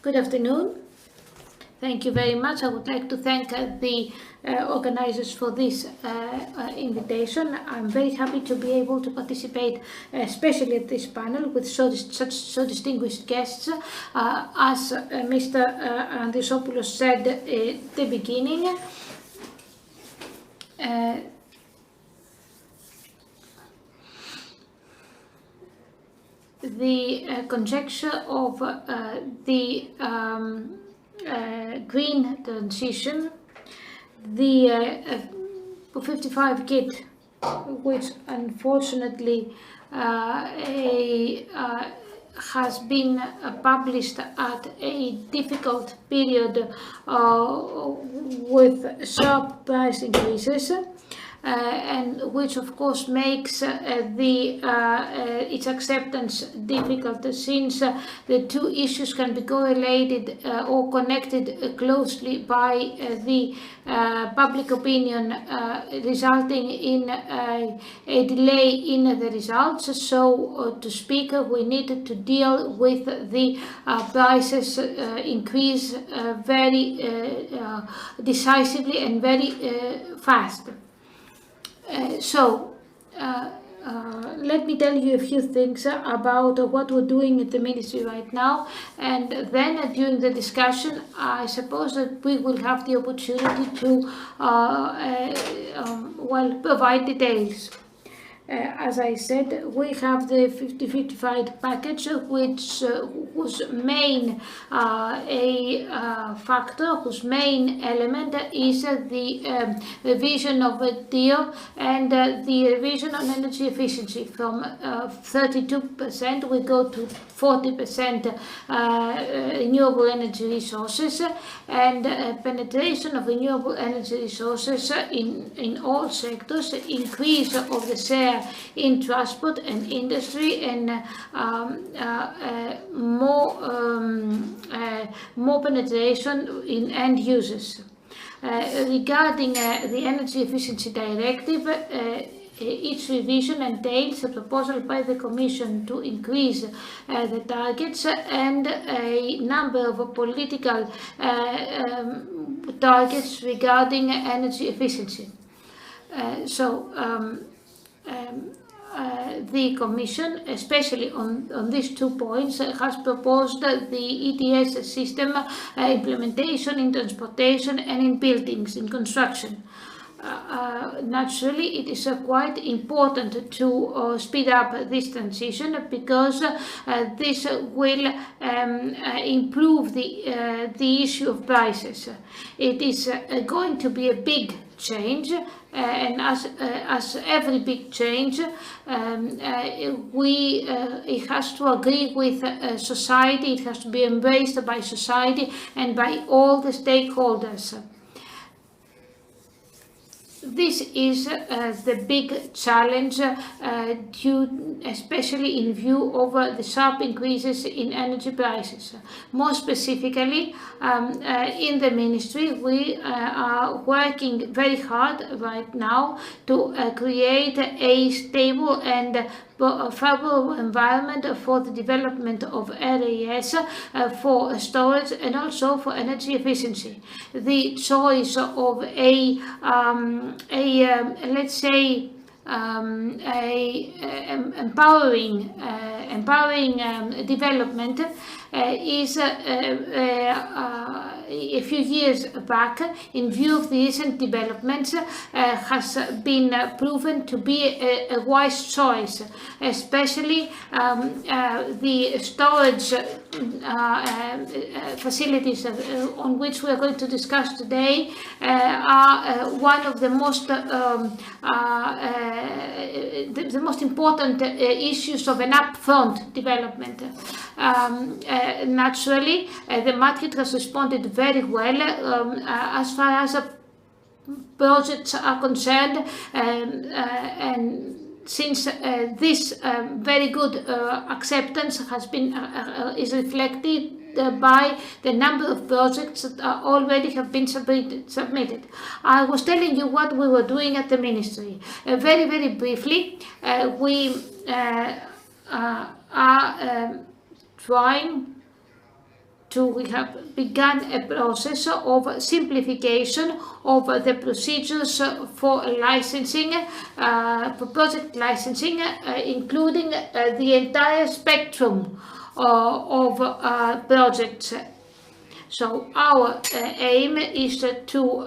Good afternoon. Thank you very much. I would like to thank the organizers for this invitation. I'm very happy to be able to participate, especially at this panel with so distinguished guests. As Mr. Andrisopoulos said at the beginning, the conjecture of the green transition, the 55 kit, which unfortunately has been published at a difficult period with sharp price increases, and which of course makes its acceptance difficult, since the two issues can be correlated or connected closely by the public opinion, resulting in a delay in the results. So to speak, we need to deal with the prices increase very decisively and very fast. Let me tell you a few things about what we're doing at the ministry right now, and then during the discussion I suppose that we will have the opportunity to provide details. As I said, we have the 50-55 package, which whose main factor, whose main element is the revision of the deal and the revision on energy efficiency. From 32% we go to 40% renewable energy resources, and penetration of renewable energy resources in all sectors, increase of the share in transport and industry, and more penetration in end users. Regarding the Energy Efficiency Directive, its revision entails a proposal by the Commission to increase the targets and a number of political targets regarding energy efficiency. The Commission, especially on these 2 points, has proposed the ETS system implementation in transportation and in buildings, in construction. Naturally, it is quite important to speed up this transition, because this will improve the issue of prices. It is going to be a big change, and as every big change, it has to agree with society. It has to be embraced by society and by all the stakeholders. This is the big challenge, especially in view of the sharp increases in energy prices. More specifically, in the ministry, we are working very hard right now to create a stable and favorable environment for the development of RAS, for storage and also for energy efficiency. The choice of let's say empowering development is a few years back, in view of the recent developments, has been proven to be a wise choice, especially the storage facilities on which we are going to discuss today are one of the most important issues of an upfront development. Naturally, the market has responded very well as far as projects are concerned, and since this very good acceptance has been is reflected by the number of projects that already have been submitted. I was telling you what we were doing at the ministry. Very briefly, we are trying we have begun a process of simplification of the procedures for licensing, for project licensing, including the entire spectrum of projects. So our aim is to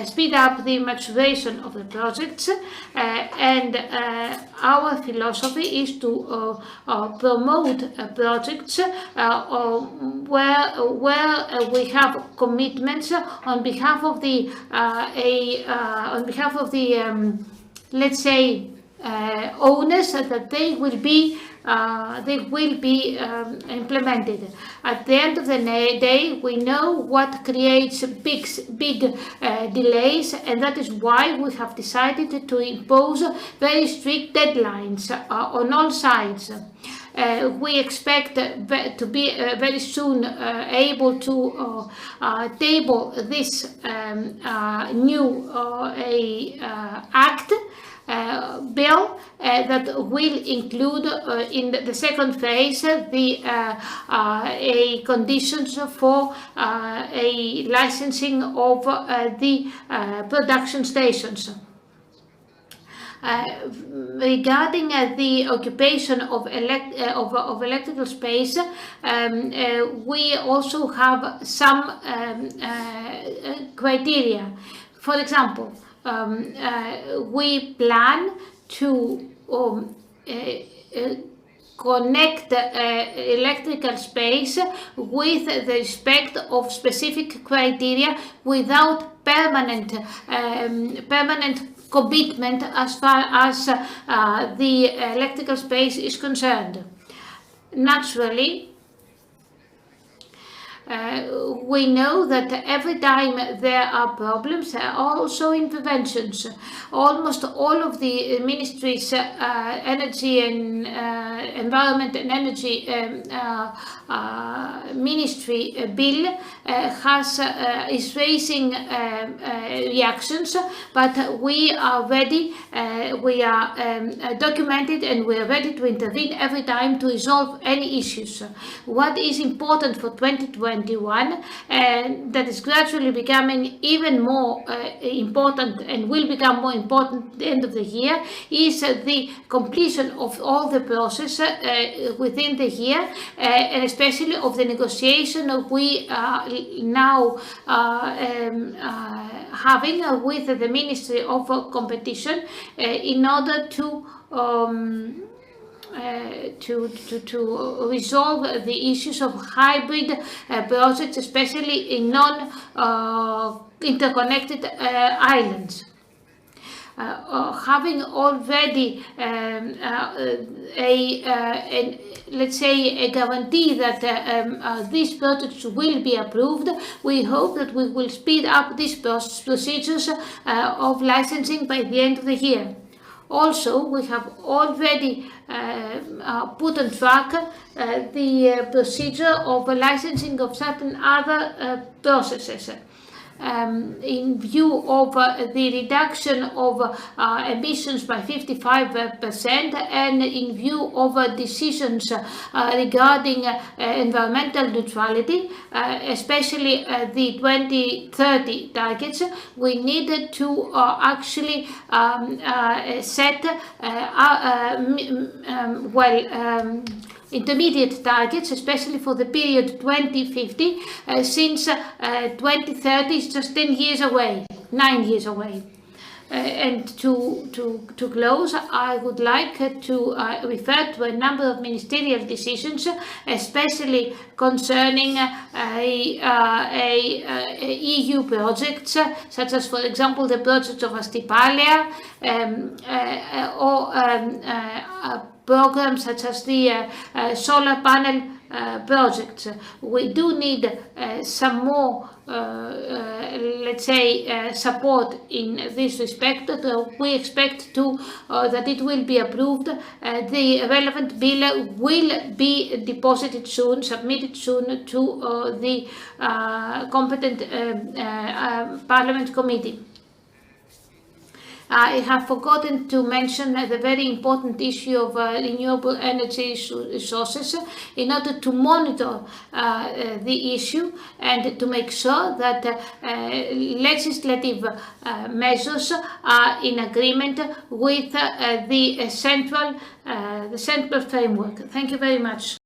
speed up the maturation of the projects, and our philosophy is to promote projects where we have commitments on behalf of the let's say owners, that they will be implemented. At the end of the day, we know what creates big delays, and that is why we have decided to impose very strict deadlines on all sides. We expect to be very soon able to table this new act bill that will include in the second phase a conditions for a licensing of the production stations. Regarding the occupation of electrical space, we also have some criteria. For example, we plan to connect electrical space with the respect of specific criteria without permanent commitment as far as the electrical space is concerned. Naturally, we know that every time there are problems, there are also interventions. Almost all of the ministries, energy and environment and energy ministry bill is raising reactions, but we are ready, we are documented, and we are ready to intervene every time to resolve any issues. What is important for 2021, and that is gradually becoming even more important and will become more important at the end of the year, is the completion of all the process within the year, and especially of the negotiation we are now having with the Ministry of Competition in order to resolve the issues of hybrid projects, especially in non-interconnected islands. Having already let's say a guarantee that these projects will be approved, we hope that we will speed up these procedures of licensing by the end of the year. Also, we have already put on track the procedure of licensing of certain other processes. In view of the reduction of emissions by 55%, and in view of decisions regarding environmental neutrality, especially the 2030 targets, we needed to actually set intermediate targets, especially for the period 2050, since 2030 is just 10 years away, 9 years away. And to close, I would like to refer to a number of ministerial decisions, especially concerning EU projects, such as, for example, the project of Astipalea, or programs such as the solar panel projects. We do need some more, let's say, support in this respect. We expect that it will be approved. The relevant bill will be deposited soon, submitted soon to the competent Parliament committee. I have forgotten to mention the very important issue of renewable energy resources in order to monitor the issue and to make sure that legislative measures are in agreement with the central framework. Thank you very much.